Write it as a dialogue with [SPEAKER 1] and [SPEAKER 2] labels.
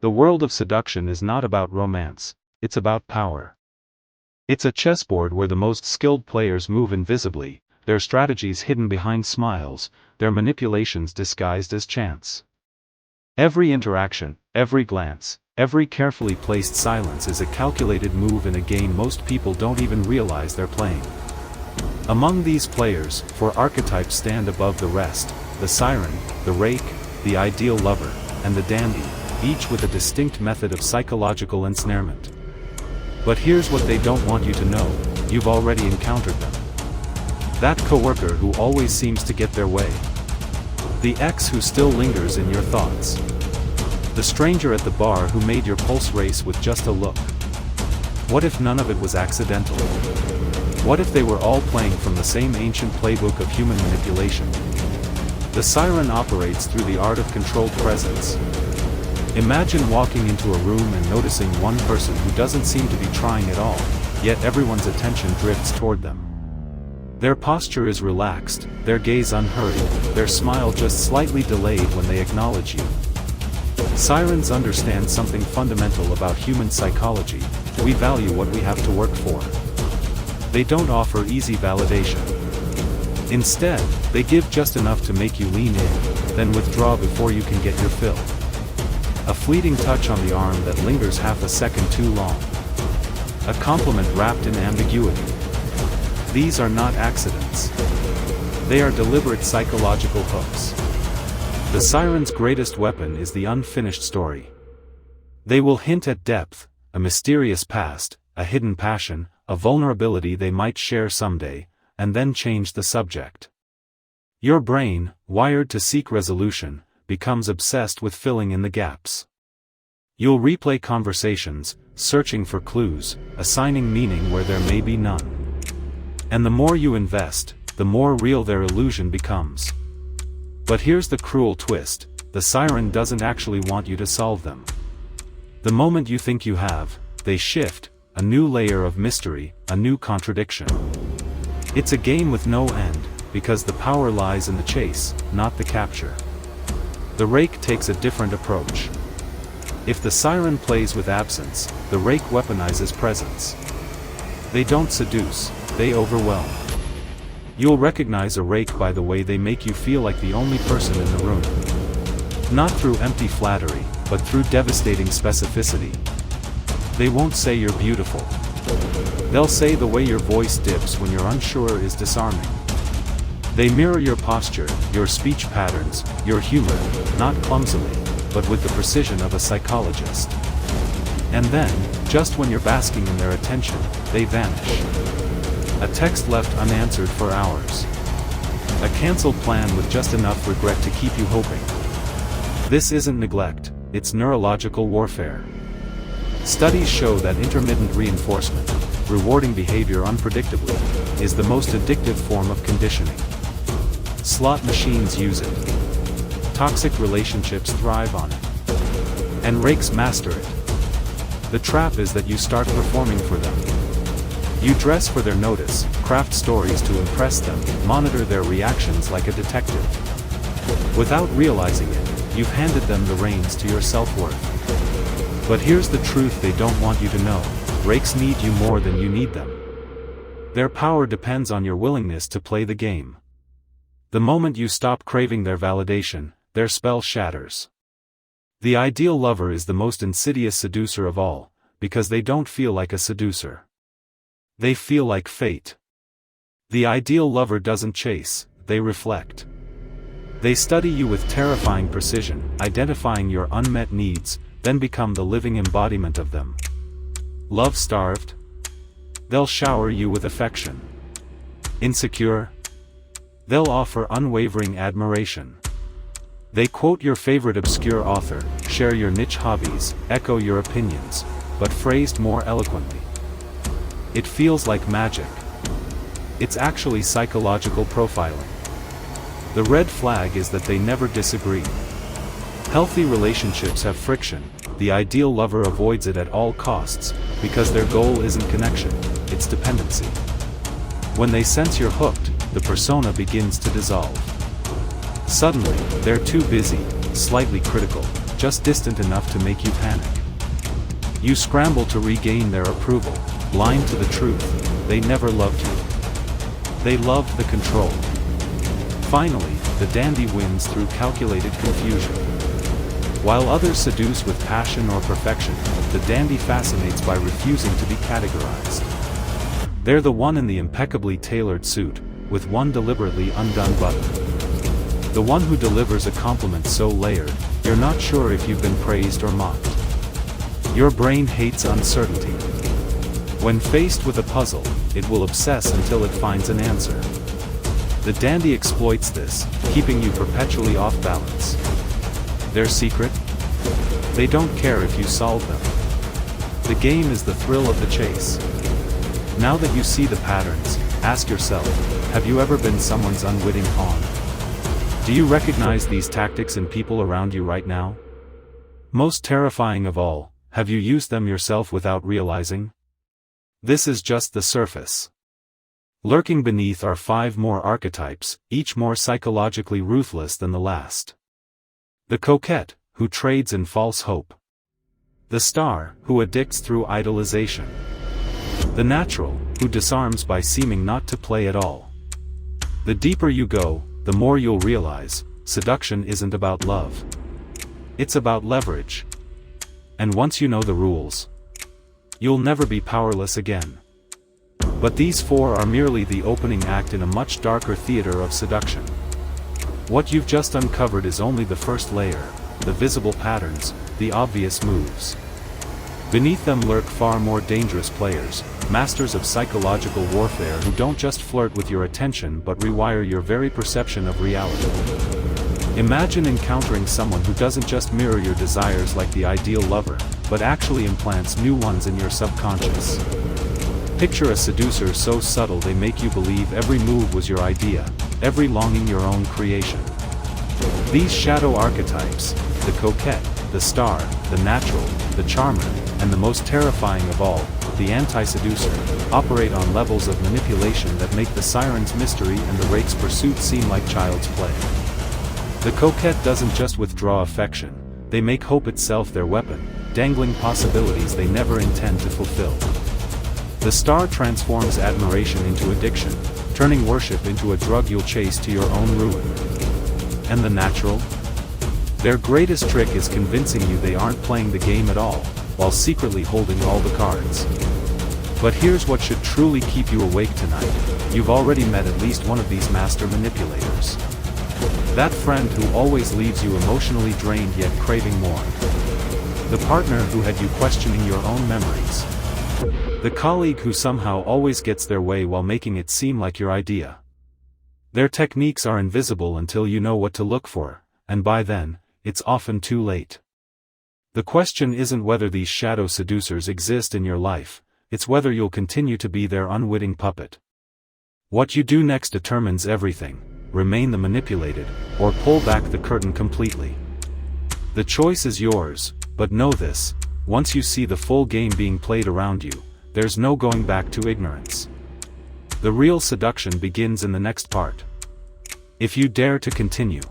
[SPEAKER 1] The world of seduction is not about romance, it's about power. It's a chessboard where the most skilled players move invisibly, their strategies hidden behind smiles, their manipulations disguised as chance. Every interaction, every glance, every carefully placed silence is a calculated move in a game most people don't even realize they're playing. Among these players, 4 archetypes stand above the rest: the Siren, the Rake, the ideal lover, and the dandy, each with a distinct method of psychological ensnarement. But here's what they don't want you to know: you've already encountered them. That coworker who always seems to get their way. The ex who still lingers in your thoughts. The stranger at the bar who made your pulse race with just a look. What if none of it was accidental? What if they were all playing from the same ancient playbook of human manipulation? The Siren operates through the art of controlled presence. Imagine walking into a room and noticing one person who doesn't seem to be trying at all, yet everyone's attention drifts toward them. Their posture is relaxed, their gaze unhurried, their smile just slightly delayed when they acknowledge you. Sirens understand something fundamental about human psychology: we value what we have to work for. They don't offer easy validation. Instead, they give just enough to make you lean in, then withdraw before you can get your fill. A fleeting touch on the arm that lingers half a second too long. A compliment wrapped in ambiguity. These are not accidents. They are deliberate psychological hooks. The Siren's greatest weapon is the unfinished story. They will hint at depth, a mysterious past, a hidden passion, a vulnerability they might share someday, and then change the subject. Your brain, wired to seek resolution, becomes obsessed with filling in the gaps. You'll replay conversations, searching for clues, assigning meaning where there may be none. And the more you invest, the more real their illusion becomes. But here's the cruel twist: the Siren doesn't actually want you to solve them. The moment you think you have, they shift, a new layer of mystery, a new contradiction. It's a game with no end, because the power lies in the chase, not the capture. The Rake takes a different approach. If the Siren plays with absence, the Rake weaponizes presence. They don't seduce, they overwhelm. You'll recognize a Rake by the way they make you feel like the only person in the room. Not through empty flattery, but through devastating specificity. They won't say you're beautiful. They'll say the way your voice dips when you're unsure is disarming. They mirror your posture, your speech patterns, your humor, not clumsily, but with the precision of a psychologist. And then, just when you're basking in their attention, they vanish. A text left unanswered for hours. A cancelled plan with just enough regret to keep you hoping. This isn't neglect, it's neurological warfare. Studies show that intermittent reinforcement, rewarding behavior unpredictably, is the most addictive form of conditioning. Slot machines use it. Toxic relationships thrive on it. And Rakes master it. The trap is that you start performing for them. You dress for their notice, craft stories to impress them, monitor their reactions like a detective. Without realizing it, you've handed them the reins to your self-worth. But here's the truth they don't want you to know: Rakes need you more than you need them. Their power depends on your willingness to play the game. The moment you stop craving their validation, their spell shatters. The ideal lover is the most insidious seducer of all, because they don't feel like a seducer. They feel like fate. The ideal lover doesn't chase, they reflect. They study you with terrifying precision, identifying your unmet needs, then become the living embodiment of them. Love-starved? They'll shower you with affection. Insecure? They'll offer unwavering admiration. They quote your favorite obscure author, share your niche hobbies, echo your opinions, but phrased more eloquently. It feels like magic. It's actually psychological profiling. The red flag is that they never disagree. Healthy relationships have friction. The ideal lover avoids it at all costs, because their goal isn't connection, it's dependency. When they sense you're hooked, the persona begins to dissolve. Suddenly, they're too busy, slightly critical, just distant enough to make you panic. You scramble to regain their approval, blind to the truth: they never loved you. They loved the control. Finally, the dandy wins through calculated confusion. While others seduce with passion or perfection, the dandy fascinates by refusing to be categorized. They're the one in the impeccably tailored suit, with one deliberately undone button. The one who delivers a compliment so layered, you're not sure if you've been praised or mocked. Your brain hates uncertainty. When faced with a puzzle, it will obsess until it finds an answer. The dandy exploits this, keeping you perpetually off balance. Their secret? They don't care if you solve them. The game is the thrill of the chase. Now that you see the patterns, ask yourself, have you ever been someone's unwitting pawn? Do you recognize these tactics in people around you right now? Most terrifying of all, have you used them yourself without realizing? This is just the surface. Lurking beneath are 5 more archetypes, each more psychologically ruthless than the last. The coquette, who trades in false hope. The star, who addicts through idolization. The natural, who disarms by seeming not to play at all. The deeper you go, the more you'll realize, seduction isn't about love. It's about leverage. And once you know the rules, you'll never be powerless again. But these 4 are merely the opening act in a much darker theater of seduction. What you've just uncovered is only the first layer, the visible patterns, the obvious moves. Beneath them lurk far more dangerous players, masters of psychological warfare who don't just flirt with your attention but rewire your very perception of reality. Imagine encountering someone who doesn't just mirror your desires like the ideal lover, but actually implants new ones in your subconscious. Picture a seducer so subtle they make you believe every move was your idea, every longing your own creation. These shadow archetypes, the coquette, the star, the natural, the charmer, and the most terrifying of all, the anti-seducer, operate on levels of manipulation that make the Siren's mystery and the Rake's pursuit seem like child's play. The coquette doesn't just withdraw affection, they make hope itself their weapon, dangling possibilities they never intend to fulfill. The star transforms admiration into addiction, turning worship into a drug you'll chase to your own ruin. And the natural? Their greatest trick is convincing you they aren't playing the game at all, while secretly holding all the cards. But here's what should truly keep you awake tonight: you've already met at least one of these master manipulators. That friend who always leaves you emotionally drained yet craving more. The partner who had you questioning your own memories. The colleague who somehow always gets their way while making it seem like your idea. Their techniques are invisible until you know what to look for, and by then, it's often too late. The question isn't whether these shadow seducers exist in your life, it's whether you'll continue to be their unwitting puppet. What you do next determines everything: remain the manipulated, or pull back the curtain completely. The choice is yours, but know this: once you see the full game being played around you, there's no going back to ignorance. The real seduction begins in the next part. If you dare to continue.